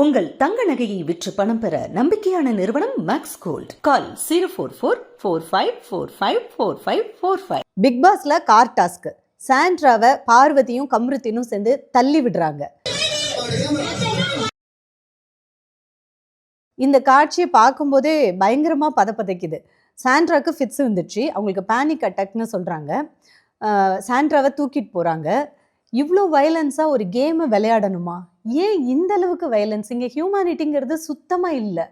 உங்கள் தங்க நகையை விற்று பணம் பெற நம்பிக்கையான நிறுவனம் மேக்ஸ் கோல்ட். கால் 04445454545. பிக் பாஸ்ல கார் டாஸ்க் சாண்ட்ராவை பார்வதியும் கம்ருத்தினும் சேர்ந்து தள்ளி விடுறாங்க. இந்த காட்சியை பார்க்கும்போதே பயங்கரமா பதப்பதைக்குது. சாண்ட்ராக்கு ஃபிட்ஸ் வந்துச்சு, அவங்களுக்கு பேனிக் அட்டாக்னு சொல்றாங்க. சாண்ட்ராவை தூக்கிட்டு போறாங்க. இவ்வளோ வயலன்ஸாக ஒரு கேமை விளையாடணுமா? ஏன் இந்த அளவுக்கு வயலன்ஸ்? இங்கே ஹியூமனிட்டிங்கிறது சுத்தமாக இல்லை.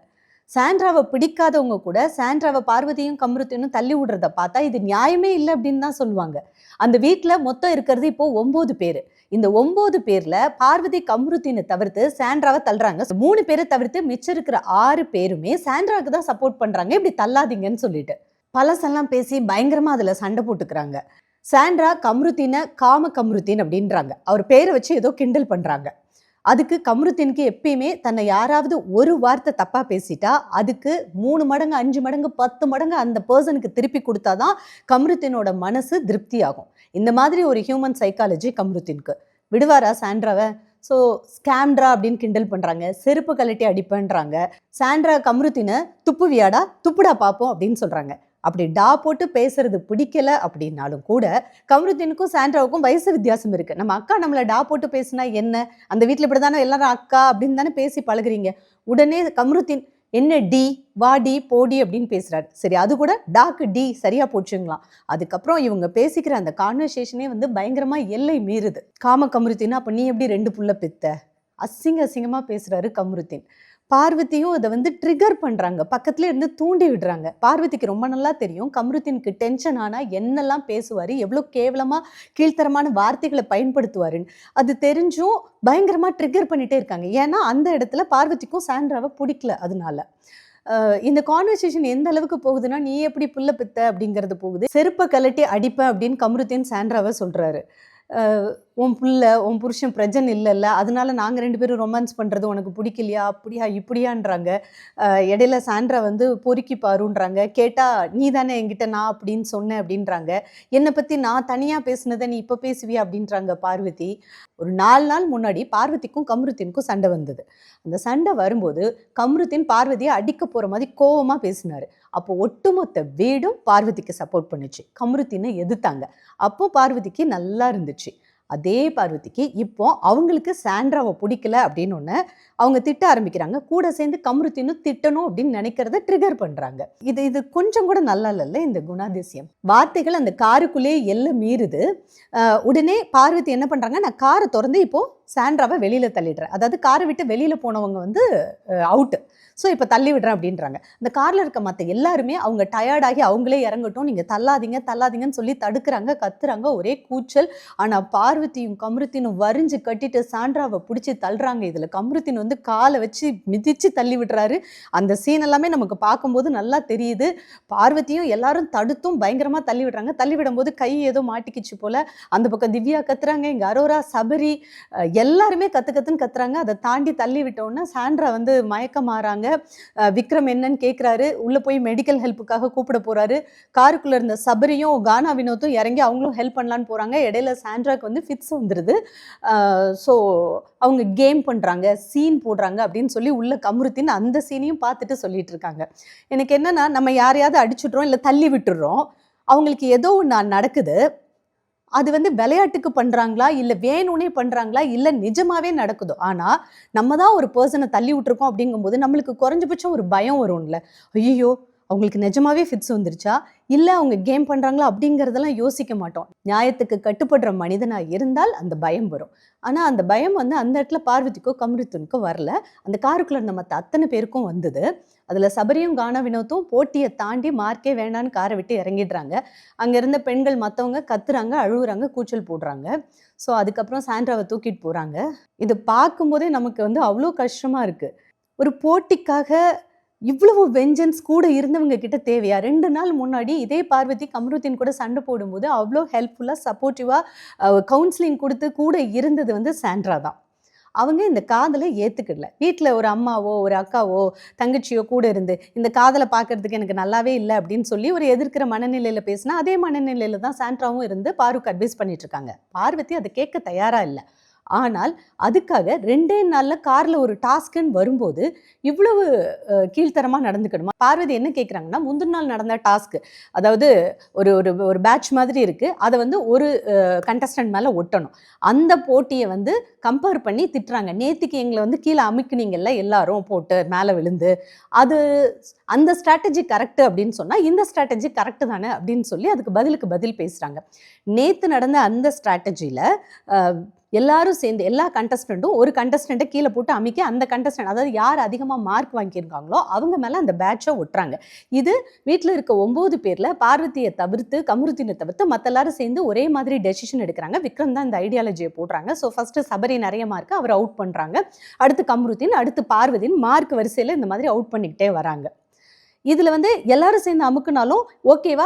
சாண்ட்ராவை பிடிக்காதவங்க கூட சாண்ட்ராவை பார்வதியும் கம்ருத்தினும் தள்ளி விடுறத பார்த்தா இது நியாயமே இல்லை அப்படின்னு தான் சொல்லுவாங்க. அந்த வீட்டில் மொத்தம் இருக்கிறது இப்போ 9 பேர். இந்த 9 பேரில் பார்வதி கம்ருத்தினை தவிர்த்து சாண்ட்ராவை தள்ளுறாங்க. 3 பேரை தவிர்த்து மிச்சம் இருக்கிற 6 பேருமே சாண்ட்ராவுக்கு தான் சப்போர்ட் பண்ணுறாங்க. இப்படி தள்ளாதீங்கன்னு சொல்லிட்டு பழசெல்லாம் பேசி பயங்கரமாக அதில் சண்டை போட்டுக்கிறாங்க. சாண்ட்ரா கம்ருத்தினை காம கம்ருத்தின் அப்படின்றாங்க. அவர் பேரை வச்சு ஏதோ கிண்டல் பண்ணுறாங்க. அதுக்கு கம்ருத்தினுக்கு எப்பயுமே தன்னை யாராவது ஒரு வார்த்தை தப்பாக பேசிட்டா அதுக்கு 3 மடங்கு 5 மடங்கு 10 மடங்கு அந்த பர்சனுக்கு திருப்பி கொடுத்தாதான் கம்ருத்தினோட மனசு திருப்தி ஆகும். இந்த மாதிரி ஒரு ஹியூமன் சைக்காலஜி கம்ருத்தினுக்கு. விடுவாரா சாண்ட்ராவை? ஸோ ஸ்கேம்ட்ரா அப்படின்னு கிண்டல் பண்ணுறாங்க, செருப்பு கழட்டி அடிப்பேன்றாங்க. சாண்ட்ரா கம்ருத்தினை துப்புவியாடா, துப்புடா பார்ப்போம் அப்படின்னு சொல்கிறாங்க. அப்படி டா போட்டு பேசுறது பிடிக்கல அப்படின்னாலும் கூட கம்ருத்தினுக்கும் சாண்ட்ராவுக்கும் வயசு வித்தியாசம் இருக்கு. நம்ம அக்கா நம்மளை டா போட்டு பேசினா என்ன, அந்த வீட்டில் இப்படி தானே எல்லாரும் அக்கா அப்படின்னு தானே பேசி பழகுறீங்க. உடனே கம்ருத்தின் என்ன டி, வாடி, போடி அப்படின்னு பேசுறாரு. சரி, அது கூட டாக்கு டி சரியா போச்சுங்களாம். அதுக்கப்புறம் இவங்க பேசிக்கிற அந்த கான்வர்சேஷனே பயங்கரமா எல்லை மீறுது. காம கம்ருத்தின் அப்ப நீ எப்படி 2 புள்ள பெத்த? அசிங்கமா பேசுறாரு கம்ருத்தின். பார்வதியும் அதை ட்ரிகர் பண்ணுறாங்க, பக்கத்துல இருந்து தூண்டி விடுறாங்க. பார்வதிக்கு ரொம்ப நல்லா தெரியும் கம்ருத்தினுக்கு டென்ஷன் ஆனால் என்னெல்லாம் பேசுவார், எவ்வளோ கேவலமாக கீழ்த்தரமான வார்த்தைகளை பயன்படுத்துவாருன்னு அது தெரிஞ்சும் பயங்கரமாக ட்ரிகர் பண்ணிகிட்டே இருக்காங்க. ஏன்னா அந்த இடத்துல பார்வதிக்கும் சாண்ட்ராவை பிடிக்கல. அதனால இந்த கான்வர்சேஷன் எந்த அளவுக்கு போகுதுன்னா, நீ எப்படி புள்ள பித்த அப்படிங்கிறது போகுது. செருப்பை கலட்டி அடிப்பேன் அப்படின்னு கம்ருத்தின் சாண்ட்ராவை சொல்கிறாரு. உன் புள்ள உன் புருஷன் பிரஜன் இல்லைல்ல, அதனால நாங்கள் 2 பேரும் ரொமான்ஸ் பண்ணுறது உனக்கு பிடிக்கலையா, அப்படியா இப்படியான்றாங்க. இடையில சாண்ட்ரா பொறுக்கி பாருன்றாங்க. கேட்டால் நீ தானே என்கிட்ட நான் அப்படின்னு சொன்னேன் அப்படின்றாங்க. என்னை பற்றி நான் தனியாக பேசுனதை நீ இப்போ பேசுவியா அப்படின்றாங்க பார்வதி. ஒரு 4 நாள் முன்னாடி பார்வதிக்கும் கம்ருத்தினுக்கும் சண்டை வந்தது. அந்த சண்டை வரும்போது கம்ருத்தின் பார்வதியை அடிக்க போகிற மாதிரி கோவமாக பேசினார். அப்போ ஒட்டுமொத்த வீடும் பார்வதிக்கு சப்போர்ட் பண்ணுச்சு, கம்ருத்தினை எதிர்த்தாங்க. அப்போ பார்வதிக்கு நல்லா இருந்துச்சு. அதே பார்வதிக்கு இப்போ அவங்களுக்கு சாண்ட்ராவை பிடிக்கல அப்படின்னு ஒன்று அவங்க திட்ட ஆரம்பிக்கிறாங்க. கூட சேர்ந்து கம்ருத்தினும் திட்டணும் அப்படின்னு நினைக்கிறத ட்ரிகர் பண்ணுறாங்க. இது கொஞ்சம் கூட நல்லா இல்லைல்ல இந்த குணாதிசயம். வார்த்தைகள் அந்த காருக்குள்ளேயே எல்லாம் மீறுது. உடனே பார்வதி என்ன பண்ணுறாங்க, நான் காரை திறந்து இப்போது சாண்ட்ராவை வெளியில் தள்ளிடுறேன். அதாவது காரை விட்டு வெளியில் போனவங்க அவுட்டு, ஸோ இப்போ தள்ளி விடுறேன் அப்படின்றாங்க. அந்த காரில் இருக்க மற்ற எல்லாருமே அவங்க டயர்டாகி அவங்களே இறங்கட்டும், நீங்கள் தள்ளாதீங்கன்னு சொல்லி தடுக்கிறாங்க, கத்துறாங்க, ஒரே கூச்சல். ஆனால் பார்வதியும் கம்ருத்தினும் வரிஞ்சு கட்டிட்டு சாண்ட்ராவை பிடிச்சி தள்ளுறாங்க. இதில் கம்ருத்தின் காலை வச்சு மிதித்து தள்ளி விடுறாரு. அந்த சீன் எல்லாமே நமக்கு பார்க்கும்போது நல்லா தெரியுது. பார்வதியும் எல்லாரும் தடுத்தும் பயங்கரமாக தள்ளி விடுறாங்க. தள்ளி விடும்போது கை ஏதோ மாட்டிக்கிச்சு போல். அந்த பக்கம் திவ்யா கத்துறாங்க, இங்கே அரோரா, சபரி எல்லாருமே கத்துன்னு கத்துறாங்க. அதை தாண்டி தள்ளி விட்டோன்னா சாண்ட்ரா மயக்கமாறாங்க. விக்ரம் என்னன்னு கேட்குறாரு. உள்ளே போய் மெடிக்கல் ஹெல்ப்புக்காக கூப்பிட போகிறாரு. காருக்குள்ளே இருந்த சபரியும் கானா வினோத்தும் இறங்கி அவங்களும் ஹெல்ப் பண்ணலான்னு போகிறாங்க. இடையில சாண்ட்ராக்கு ஃபிட்ஸ் வந்துடுது. ஸோ அவங்க கேம் பண்ணுறாங்க, சீன் போடுறாங்க அப்படின்னு சொல்லி உள்ள கம்ருத்தின் அந்த சீனையும் பார்த்துட்டு சொல்லிட்டு இருக்காங்க. எனக்கு என்னன்னா, நம்ம யாரையாவது அடிச்சுட்றோம் இல்லை தள்ளி விட்டுடுறோம், அவங்களுக்கு ஏதோ ஒன்று நடக்குது. அது விளையாட்டுக்கு பண்ணுறாங்களா இல்லை வேணும்னே பண்ணுறாங்களா இல்லை நிஜமாவே நடக்குதோ. ஆனால் நம்ம தான் ஒரு பர்சனை தள்ளி விட்டுருக்கோம் அப்படிங்கும்போது நம்மளுக்கு குறைஞ்சபட்சம் ஒரு பயம் வரும்ல. ஐயோ அவங்களுக்கு நிஜமாவே ஃபிட்ஸ் வந்துருச்சா இல்லை அவங்க கேம் பண்ணுறாங்களா அப்படிங்கிறதெல்லாம் யோசிக்க மாட்டோம். நியாயத்துக்கு கட்டுப்படுற மனிதனாக இருந்தால் அந்த பயம் வரும். ஆனால் அந்த பயம் அந்த இடத்துல பார்வதிக்கோ கம்ருத்தினுக்கோ வரல. அந்த காருக்குள்ள இருந்த மற்ற அத்தனை பேருக்கும் வந்தது. அதில் சபரியும் கானா வினோத்தும் போட்டியை தாண்டி மார்க்கே வேண்டான்னு காரை விட்டு இறங்கிடுறாங்க. அங்கே இருந்த பெண்கள் மற்றவங்க கத்துறாங்க, அழுகுறாங்க, கூச்சல் போடுறாங்க. ஸோ அதுக்கப்புறம் சாண்ட்ராவை தூக்கிட்டு போகிறாங்க. இது பார்க்கும்போதே நமக்கு அவ்வளோ கஷ்டமாக இருக்குது. ஒரு போட்டிக்காக இவ்வளவு வெஞ்சன்ஸ் கூட இருந்தவங்க கிட்ட தேவையா? 2 நாள் முன்னாடி இதே பார்வதி கம்ருத்தின் கூட சண்டை போடும்போது அவ்வளோ ஹெல்ப்ஃபுல்லாக சப்போர்ட்டிவாக கவுன்சிலிங் கொடுத்து கூட இருந்தது சாண்ட்ரா தான். அவங்க இந்த காதலை ஏற்றுக்கல. வீட்டில் ஒரு அம்மாவோ ஒரு அக்காவோ தங்கச்சியோ கூட இருந்து இந்த காதலை பார்க்கறதுக்கு எனக்கு நல்லாவே இல்லை அப்படின்னு சொல்லி ஒரு எதிர்க்கிற மனநிலையில் பேசினா அதே மனநிலையில் தான் சாண்ட்ராவும் இருந்து பாருக்கு அட்வைஸ் பண்ணிட்டு இருக்காங்க. பார்வதி அதை கேட்க தயாராக இல்லை. ஆனால் அதுக்காக 2 நாள்ல கார்ல ஒரு டாஸ்க்குன்னு வரும்போது இவ்வளவு கீழ்த்தரமா நடந்துக்கணுமா? பார்வதி என்ன கேட்குறாங்கன்னா, முந்தின நாள் நடந்த டாஸ்க், அதாவது ஒரு ஒரு ஒரு பேட்ச் மாதிரி இருக்கு, அதை வந்து ஒரு கண்டஸ்டன்ட் மேலே ஒட்டணும். அந்த போட்டியை வந்து கம்பேர் பண்ணி திட்டுறாங்க. நேற்றுக்கு எங்களை வந்து கீழே அமுக்குனீங்கல்ல எல்லாரும் போட்டு மேலே விழுந்து, அது அந்த ஸ்ட்ராட்டஜி கரெக்டு அப்படின்னு சொன்னால் இந்த ஸ்ட்ராட்டஜி கரெக்டு தானே அப்படின்னு சொல்லி அதுக்கு பதிலுக்கு பதில் பேசுகிறாங்க. நேற்று நடந்த அந்த ஸ்ட்ராட்டஜியில் எல்லாரும் சேர்ந்து எல்லா கண்டஸ்டண்ட்டும் ஒரு கண்டஸ்டண்ட்டை கீழே போட்டு அமைக்க அந்த கண்டஸ்டன்ட், அதாவது யார் அதிகமாக மார்க் வாங்கியிருக்காங்களோ அவங்க மேலே அந்த பேட்சை ஒட்டுறாங்க. இது வீட்டில் இருக்க 9 பேரில் பார்வதியை தவிர்த்து கமருதீனை தவிர்த்து மற்ற எல்லாரும் சேர்ந்து ஒரே மாதிரி டெசிஷன் எடுக்கிறாங்க. விக்ரம் தான் இந்த ஐடியாலஜியை போடுறாங்க. ஸோ ஃபஸ்ட்டு சபரி நிறைய மார்க்கு அவர் அவுட் பண்ணுறாங்க, அடுத்து கமருதீன், அடுத்து பார்வதின் மார்க் வரிசையில் இந்த மாதிரி அவுட் பண்ணிக்கிட்டே வராங்க. இதில் வந்து எல்லாரும் சேர்ந்து அமுக்குனாலும் ஓகேவா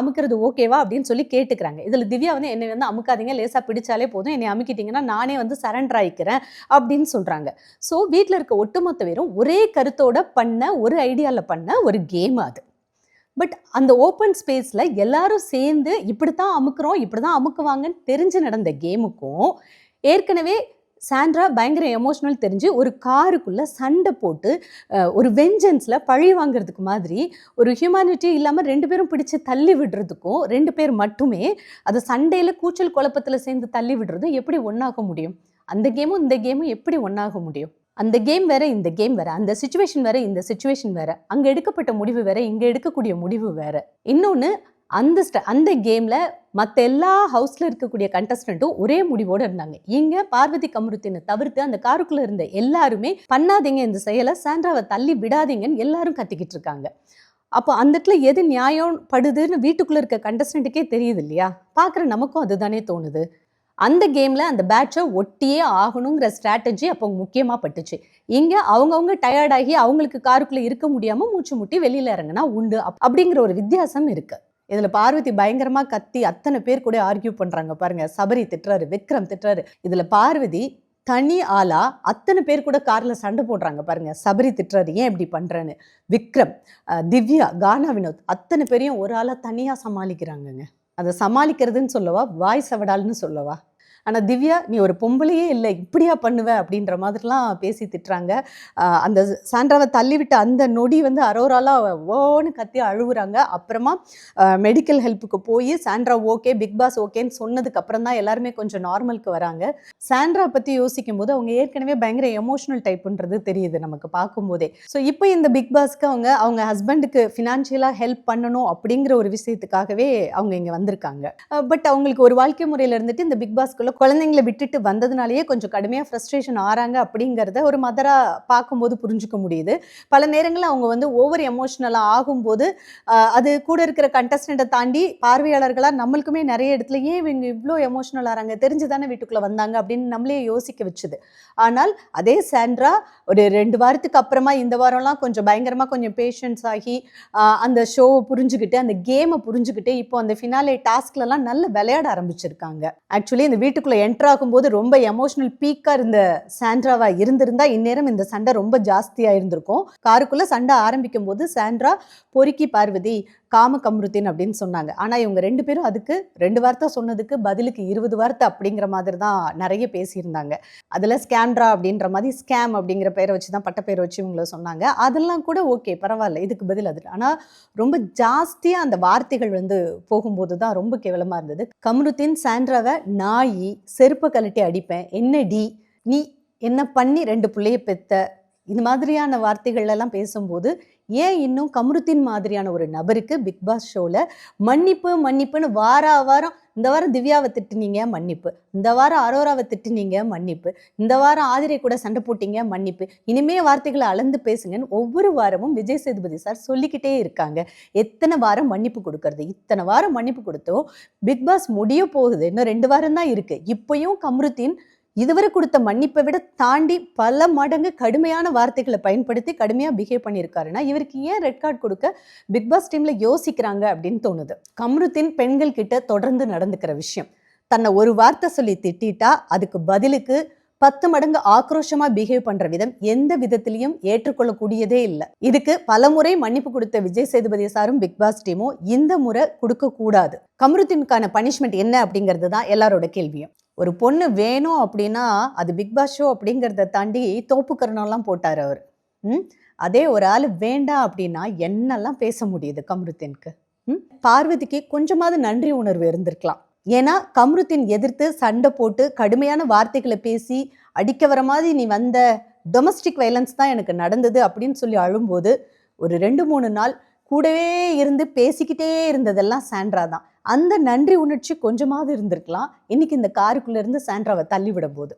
அமுக்கிறது ஓகேவா அப்படின்னு சொல்லி கேட்டுக்கிறாங்க. இதில் திவ்யா வந்து என்னை வந்து அமுக்காதீங்க, லேசாக பிடிச்சாலே போதும், என்னை அமுக்கிட்டீங்கன்னா நானே வந்து சரண்டர் ஆகிக்கிறேன் அப்படின்னு சொல்கிறாங்க. ஸோ வீட்டில் இருக்க ஒட்டுமொத்த பேரும் ஒரே கருத்தோட பண்ண ஒரு ஐடியாவில் பண்ண ஒரு கேம் அது. பட் அந்த ஓப்பன் ஸ்பேஸில் எல்லாரும் சேர்ந்து இப்படி தான் அமுக்குறோம், இப்படி தான் அமுக்குவாங்கன்னு தெரிஞ்சு நடந்த கேமுக்கும் ஏற்கனவே சாண்ட்ரா பயங்கர எமோஷனல் தெரிஞ்சு ஒரு காருக்குள்ளே சண்டை போட்டு ஒரு வெஞ்சன்ஸில் பழி வாங்கிறதுக்கு மாதிரி ஒரு ஹியூமனிட்டி இல்லாமல் 2 பேரும் பிடிச்சி தள்ளி விடுறதுக்கும் 2 பேர் மட்டுமே அதை சண்டையில் கூச்சல் குழப்பத்தில் சேர்ந்து தள்ளி விடுறதும் எப்படி ஒன்றாக முடியும்? அந்த கேமும் இந்த கேமும் எப்படி ஒன்றாக முடியும்? அந்த கேம் வேற, இந்த கேம் வேற, அந்த சிச்சுவேஷன் வேற, இந்த சிச்சுவேஷன் வேற, அங்கே எடுக்கப்பட்ட முடிவு வேற, இங்கே எடுக்கக்கூடிய முடிவு வேற. இன்னொன்று, அந்த கேமில் மற்ற எல்லா ஹவுஸில் இருக்கக்கூடிய கண்டஸ்டண்ட்டும் ஒரே முடிவோடு இருந்தாங்க. இங்கே பார்வதி கமருதீனை தவிர்த்து அந்த காருக்குள்ளே இருந்த எல்லாருமே பண்ணாதீங்க இந்த செயலை, சாண்ட்ராவை தள்ளி விடாதீங்கன்னு எல்லாரும் கத்திக்கிட்டு இருக்காங்க. அப்போ அந்த இடத்துல எது நியாயம் படுதுன்னு வீட்டுக்குள்ளே இருக்க கண்டஸ்டண்ட்டுக்கே தெரியுது இல்லையா? பார்க்குற நமக்கும் அதுதானே தோணுது. அந்த கேமில் அந்த பேட்சை ஒட்டியே ஆகணுங்கிற ஸ்ட்ராட்டஜி அப்போ முக்கியமாக பட்டுச்சு. இங்கே அவங்கவுங்க டயர்டாகி அவங்களுக்கு காருக்குள்ளே இருக்க முடியாமல் மூச்சு முட்டி வெளியில் இறங்கினா உண்டு அப்படிங்கிற ஒரு வித்தியாசம் இருக்குது. இதில் பார்வதி பயங்கரமாக கத்தி அத்தனை பேர் கூட ஆர்கியூ பண்ணுறாங்க பாருங்கள். சபரி திட்டுறாரு, விக்ரம் திட்டுறாரு. இதில் பார்வதி தனி ஆளா அத்தனை பேர் கூட காரில் சண்டை போடுறாங்க பாருங்கள். சபரி திட்டுறாரு, ஏன் இப்படி பண்ணுறேன்னு. விக்ரம், திவ்யா, கானா வினோத் அத்தனை பேரையும் ஒரு ஆளாக தனியாக சமாளிக்கிறாங்கங்க. அதை சமாளிக்கிறதுன்னு சொல்லவா, வாய் சவடால்னு சொல்லவா? ஆனால் திவ்யா, நீ ஒரு பொம்பளையே இல்லை, இப்படியா பண்ணுவ அப்படின்ற மாதிரிலாம் பேசி திட்டுறாங்க. அந்த சாண்ட்ராவை தள்ளிவிட்ட அந்த நொடி வந்து அரோராலாம் ஓன்னு கத்தி அழுகுறாங்க. அப்புறமா மெடிக்கல் ஹெல்ப்புக்கு போய் சாண்ட்ரா ஓகே, பிக் பாஸ் ஓகேன்னு சொன்னதுக்கு அப்புறம் தான் எல்லாருமே கொஞ்சம் நார்மலுக்கு வராங்க. சாண்ட்ரா பற்றி யோசிக்கும் போது அவங்க ஏற்கனவே பயங்கர எமோஷனல் டைப்புன்றது தெரியுது நமக்கு பார்க்கும்போதே. ஸோ இப்போ இந்த பிக் பாஸ்க்கு அவங்க ஹஸ்பண்டுக்கு ஃபினான்ஷியலாக ஹெல்ப் பண்ணணும் அப்படிங்கிற ஒரு விஷயத்துக்காகவே அவங்க இங்கே வந்திருக்காங்க. பட் அவங்களுக்கு ஒரு வாழ்க்கை முறையில் இருந்துட்டு இந்த பிக் பாஸ்க்குள்ள குழந்தைங்களை விட்டுட்டு வந்ததுனாலேயே கொஞ்சம் கடுமையாக ஃப்ரஸ்ட்ரேஷன் ஆறாங்க அப்படிங்கிறத ஒரு மதராக பார்க்கும்போது புரிஞ்சுக்க முடியுது. பல நேரங்களில் அவங்க வந்து ஓவர் எமோஷ்னலாக ஆகும்போது அது கூட இருக்கிற கண்டஸ்டண்ட்டை தாண்டி பார்வையாளர்களாக நம்மளுக்குமே நிறைய இடத்துல ஏன் இவங்க இவ்வளோ எமோஷ்னல் ஆகிறாங்க, தெரிஞ்சு தானே வீட்டுக்குள்ளே வந்தாங்க அப்படின்னு நம்மளே யோசிக்க வச்சுது. ஆனால் அதே சாண்ட்ரா ஒரு 2 வாரத்துக்கு அப்புறமா இந்த வாரம்லாம் கொஞ்சம் பயங்கரமாக கொஞ்சம் பேஷன்ஸ் ஆகி அந்த ஷோவை புரிஞ்சுக்கிட்டு அந்த கேமை புரிஞ்சுக்கிட்டு இப்போ அந்த ஃபினாலே டாஸ்க்லலாம் நல்ல விளையாட ஆரம்பிச்சிருக்காங்க. ஆக்சுவலி இந்த வீட்டுக்குள்ளே என்டர் ஆகும்போது ரொம்ப எமோஷனல் பீக்காக இருந்த சாண்ட்ராவா இருந்திருந்தா இந்நேரம் இந்த சண்டை ரொம்ப ஜாஸ்தியாக இருந்திருக்கும். காருக்குள்ளே சண்டை ஆரம்பிக்கும் போது சாண்ட்ரா பொறுக்கி பார்வதி காம கமருதீன் அப்படின்னு சொன்னாங்க. ஆனால் இவங்க 2 பேரும் அதுக்கு 2 வார்த்தை சொன்னதுக்கு பதிலுக்கு 20 வார்த்தை அப்படிங்கிற மாதிரி தான் நிறைய பேசியிருந்தாங்க. அதில் ஸ்கேம்ட்ரா அப்படின்ற மாதிரி ஸ்கேம் அப்படிங்கிற பேரை வச்சு தான் பட்ட பேரை வச்சு இவங்கள சொன்னாங்க. அதெல்லாம் கூட ஓகே, பரவாயில்ல, இதுக்கு பதில் அது. ஆனால் ரொம்ப ஜாஸ்தியாக அந்த வார்த்தைகள் வந்து போகும்போது தான் ரொம்ப கேவலமாக இருந்தது. கமருதீன் சாண்ட்ராவை நாயி, செருப்பை கழட்டி அடிப்பேன், என்னடி நீ என்ன பண்ணி 2 பிள்ளைய பெத்த, இந்த மாதிரியான வார்த்தைகள்லாம் பேசும்போது ஏன் இன்னும் கமருதீன் மாதிரியான ஒரு நபருக்கு பிக் பாஸ் ஷோவில் மன்னிப்புன்னு வாரம் இந்த வாரம் திவ்யாவை திட்டுனீங்க மன்னிப்பு, இந்த வாரம் அரோராவை திட்டுனீங்க மன்னிப்பு, இந்த வாரம் ஆதிரை கூட சண்டை போட்டீங்க மன்னிப்பு, இனிமே வார்த்தைகளை அளந்து பேசுங்கன்னு ஒவ்வொரு வாரமும் விஜய் சேதுபதி சார் சொல்லிக்கிட்டே இருக்காங்க. எத்தனை வாரம் மன்னிப்பு கொடுக்கறது? இத்தனை வாரம் மன்னிப்பு கொடுத்தோம், பிக் பாஸ் முடிய போகுது, இன்னும் 2 வாரம் தான் இருக்கு. இப்பயும் கமருதீன் இதுவரை கொடுத்த மன்னிப்பை விட தாண்டி பல மடங்கு கடுமையான வார்த்தைகளை பயன்படுத்தி கடுமையாக பிஹேவ் பண்ணியிருக்காருன்னா இவருக்கு ஏன் ரெட் கார்டு கொடுக்க பிக் பாஸ் டீமில் யோசிக்கிறாங்க அப்படின்னு தோணுது. கமருதீன் பெண்கள் கிட்ட தொடர்ந்து நடந்துக்கிற விஷயம், தன்னை ஒரு வார்த்தை சொல்லி திட்டா அதுக்கு பதிலுக்கு 10 மடங்கு ஆக்ரோஷமா பிஹேவ் பண்ற விதம் எந்த விதத்திலையும் ஏற்றுக்கொள்ளக்கூடியதே இல்லை. இதுக்கு பலமுறை மன்னிப்பு கொடுத்த விஜய் சேதுபதி சாரும் பிக் பாஸ் டீமும் இந்த முறை கொடுக்க கூடாது. கமருதீனுக்கான பனிஷ்மெண்ட் என்ன அப்படிங்கிறது தான் எல்லாரோட கேள்வியும். ஒரு பொண்ணு வேணும் அப்படின்னா அது பிக் பாஸ் ஷோ அப்படிங்கிறத தாண்டி தோப்புக்கரணம்லாம் போட்டார் அவர். அதே ஒரு ஆள் வேண்டாம் அப்படின்னா என்னெல்லாம் பேச முடியுது கம்ருத்தீனுக்கு. பார்வதிக்கு கொஞ்சமாவது நன்றி உணர்வு இருந்திருக்கலாம். ஏன்னா கம்ருத்தீன் எதிர்த்து சண்டை போட்டு கடுமையான வார்த்தைகளை பேசி அடிக்க வர மாதிரி நீ வந்த டொமஸ்டிக் வயலன்ஸ் தான் எனக்கு நடந்தது அப்படின்னு சொல்லி அழும்போது ஒரு 2-3 நாள் கூடவே இருந்து பேசிக்கிட்டே இருந்ததெல்லாம் சாண்ட்ரா தான். அந்த நன்றி உணர்ச்சி கொஞ்சமாவது இருந்திருக்கலாம் இன்னைக்கு இந்த காருக்குள்ள இருந்து சாண்ட்ராவை தள்ளி விட போது.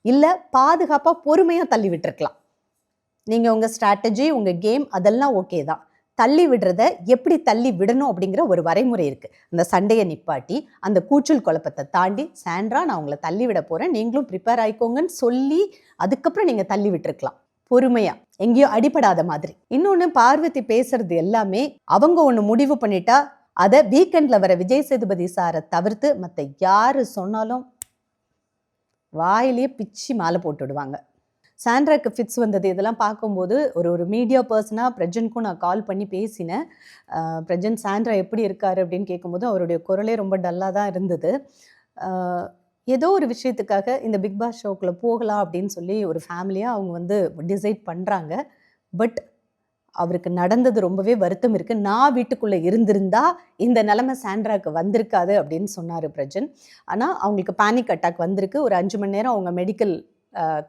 இல்லை பாதுகாப்பாக பொறுமையாக தள்ளி விட்டுருக்கலாம். நீங்கள் உங்கள் ஸ்ட்ராட்டஜி உங்கள் கேம் அதெல்லாம் ஓகே தான். தள்ளி விடுறத எப்படி தள்ளி விடணும் அப்படிங்கிற ஒரு வரைமுறை இருக்குது. அந்த சண்டையை நிப்பாட்டி அந்த கூச்சல் குழப்பத்தை தாண்டி சாண்ட்ரா நான் உங்களை தள்ளி விட போகிறேன், நீங்களும் ப்ரிப்பேர் ஆயிக்கோங்கன்னு சொல்லி அதுக்கப்புறம் நீங்கள் தள்ளி விட்டுருக்கலாம் பொறுமையாக, எங்கேயோ அடிபடாத மாதிரி. இன்னொன்று, பார்வதி பேசுறது எல்லாமே அவங்க ஒன்று முடிவு பண்ணிட்டா அதை வீக்கெண்டில் வர விஜய் சேதுபதி சாரை தவிர்த்து மற்ற யார் சொன்னாலும் வாயிலேயே பிச்சு மாலை போட்டுடுவாங்க. சாண்ட்ராக்கு ஃபிட்ஸ் வந்தது இதெல்லாம் பார்க்கும்போது ஒரு மீடியா பர்சனாக பிரஜனுக்கும் நான் கால் பண்ணி பேசினேன். பிரஜன் சாண்ட்ரா எப்படி இருக்காரு அப்படின்னு கேட்கும்போது அவருடைய குரலே ரொம்ப டல்லாக தான் இருந்தது. ஏதோ ஒரு விஷயத்துக்காக இந்த பிக் பாஸ் ஷோக்குள்ளே போகலாம் அப்படின்னு சொல்லி ஒரு ஃபேமிலியாக அவங்க டிசைட் பண்ணுறாங்க. பட் அவருக்கு நடந்தது ரொம்பவே வருத்தம் இருக்குது. நான் வீட்டுக்குள்ளே இருந்திருந்தா இந்த நிலைமை சாண்ட்ராக்கு வந்திருக்காது அப்படின்னு சொன்னார் பிரஜன். ஆனால் அவங்களுக்கு பேனிக் அட்டாக் வந்திருக்கு. ஒரு 5 மணி நேரம் அவங்க மெடிக்கல்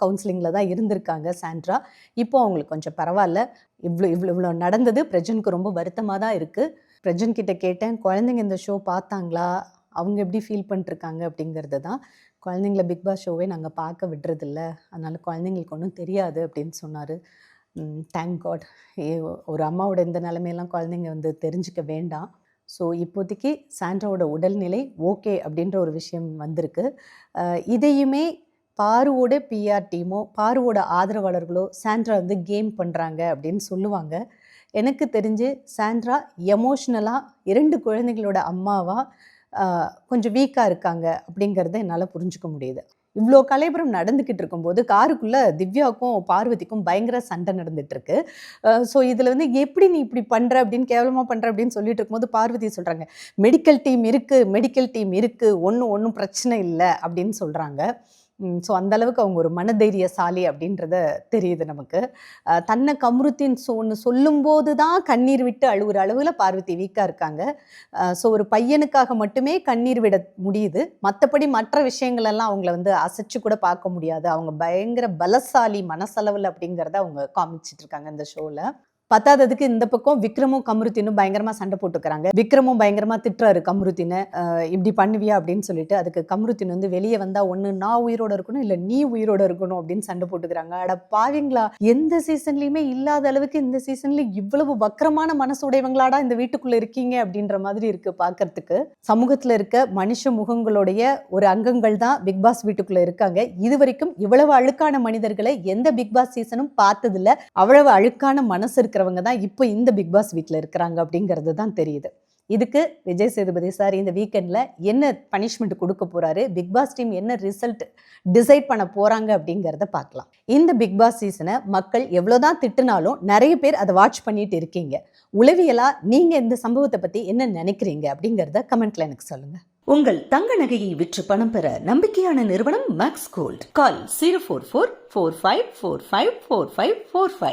கவுன்சிலிங்கில் தான் இருந்திருக்காங்க சாண்ட்ரா. இப்போ அவங்களுக்கு கொஞ்சம் பரவாயில்ல. இவ்வளோ நடந்தது பிரஜனுக்கு ரொம்ப வருத்தமாக தான் இருக்குது. பிரஜன் கிட்ட கேட்டேன், குழந்தைங்க இந்த ஷோ பார்த்தாங்களா, அவங்க எப்படி ஃபீல் பண்ணிட்டுருக்காங்க அப்படிங்கிறது தான். குழந்தைங்கள பிக் பாஸ் ஷோவே நாங்கள் பார்க்க விடுறதில்ல, அதனால் குழந்தைங்களுக்கு ஒன்றும் தெரியாது அப்படின்னு சொன்னார். Thank God. ஒரு அம்மாவோட இந்த நிலைமையெல்லாம் குழந்தைங்க தெரிஞ்சுக்க வேண்டாம். ஸோ இப்போதைக்கு சாண்ட்ராவோட உடல்நிலை ஓகே அப்படின்ற ஒரு விஷயம் வந்திருக்கு. இதையுமே பாருவோட பிஆர் டீமோ பாருவோட ஆதரவாளர்களோ சாண்ட்ரா கேம் பண்ணுறாங்க அப்படின்னு சொல்லுவாங்க. எனக்கு தெரிஞ்சு சாண்ட்ரா எமோஷ்னலாக 2 குழந்தைகளோட அம்மாவாக கொஞ்சம் வீக்காக இருக்காங்க அப்படிங்கிறத என்னால் புரிஞ்சுக்க முடியுது. இவ்வளோ கலைபுரம் நடந்துக்கிட்டு இருக்கும்போது காருக்குள்ளே திவ்யாவுக்கும் பார்வதிக்கும் பயங்கர சண்டை நடந்துகிட்ருக்கு. ஸோ இதில் எப்படி நீ இப்படி பண்ணுற அப்படின்னு கேவலமாக பண்ணுற அப்படின்னு சொல்லிட்டு இருக்கும்போது பார்வதி சொல்கிறாங்க, மெடிக்கல் டீம் இருக்குது, ஒன்றும் பிரச்சனை இல்லை அப்படின்னு சொல்கிறாங்க. ஸோ அந்தளவுக்கு அவங்க ஒரு மனதைரியசாலி அப்படின்றத தெரியுது நமக்கு. தன்னை கம்ருத்தீன் ஒன்று சொல்லும்போது தான் கண்ணீர் விட்டு அழுகிற அளவில் பார்வதி வீக்காக இருக்காங்க. ஸோ ஒரு பையனுக்காக மட்டுமே கண்ணீர் விட முடியுது, மற்றபடி மற்ற விஷயங்களெல்லாம் அவங்கள அசைச்சு கூட பார்க்க முடியாது. அவங்க பயங்கர பலசாலி மனசளவில் அப்படிங்கிறத அவங்க காமிச்சிட்டு இருக்காங்க இந்த ஷோவில். பத்தாததுக்கு இந்த பக்கம் விக்ரமும் கம்ருத்தீனும் பயங்கரமாக சண்டை போட்டுக்கிறாங்க. விக்ரமும் பயங்கரமாக திட்டுறாரு கம்ருத்தீனை, இப்படி பண்ணுவியா அப்படின்னு சொல்லிட்டு. அதுக்கு கம்ருத்தீன் வெளியே வந்தால் ஒன்று நான் உயிரோடு இருக்கணும், இல்லை நீ உயிரோடு இருக்கணும் அப்படின்னு சண்டை போட்டுக்கிறாங்க. அட பாவீங்களா, எந்த சீசன்லையுமே இல்லாத அளவுக்கு இந்த சீசன்ல இவ்வளவு வக்கரமான மனசுடையவங்களாடா இந்த வீட்டுக்குள்ளே இருக்கீங்க அப்படின்ற மாதிரி இருக்கு பார்க்கறதுக்கு. சமூகத்தில் இருக்க மனுஷ முகங்களுடைய ஒரு அங்கங்கள் தான் பிக் பாஸ் வீட்டுக்குள்ளே இருக்காங்க. இது வரைக்கும் இவ்வளவு அழுக்கான மனிதர்களை எந்த பிக் பாஸ் சீசனும் பார்த்ததில்ல. அவ்வளவு அழுக்கான மனசு இருக்கிறவங்க தான் இப்போ இந்த பிக் பாஸ் வீட்டில் இருக்கிறாங்க அப்படிங்கிறது தான் தெரியுது. இதுக்கு விஜய் சேதுபதி சார் இந்த வீக்கெண்டில் என்ன பனிஷ்மெண்ட் கொடுக்க போறாரு, பிக் பாஸ் டீம் என்ன ரிசல்ட் டிசைட் பண்ண போறாங்க அப்படிங்கிறத பார்க்கலாம். இந்த பிக் பாஸ் சீசனை மக்கள் எவ்வளோதான் திட்டுனாலும் நிறைய பேர் அதை வாட்ச் பண்ணிட்டு இருக்கீங்க. உளவியலா நீங்க இந்த சம்பவத்தை பத்தி என்ன நினைக்கிறீங்க அப்படிங்கிறத கமெண்ட்ல எனக்கு சொல்லுங்க. உங்கள் தங்க நகையை விற்று பணம் பெற நம்பிக்கையான நிறுவனம் மேக்ஸ் கோல்ட். கால் 04445454545.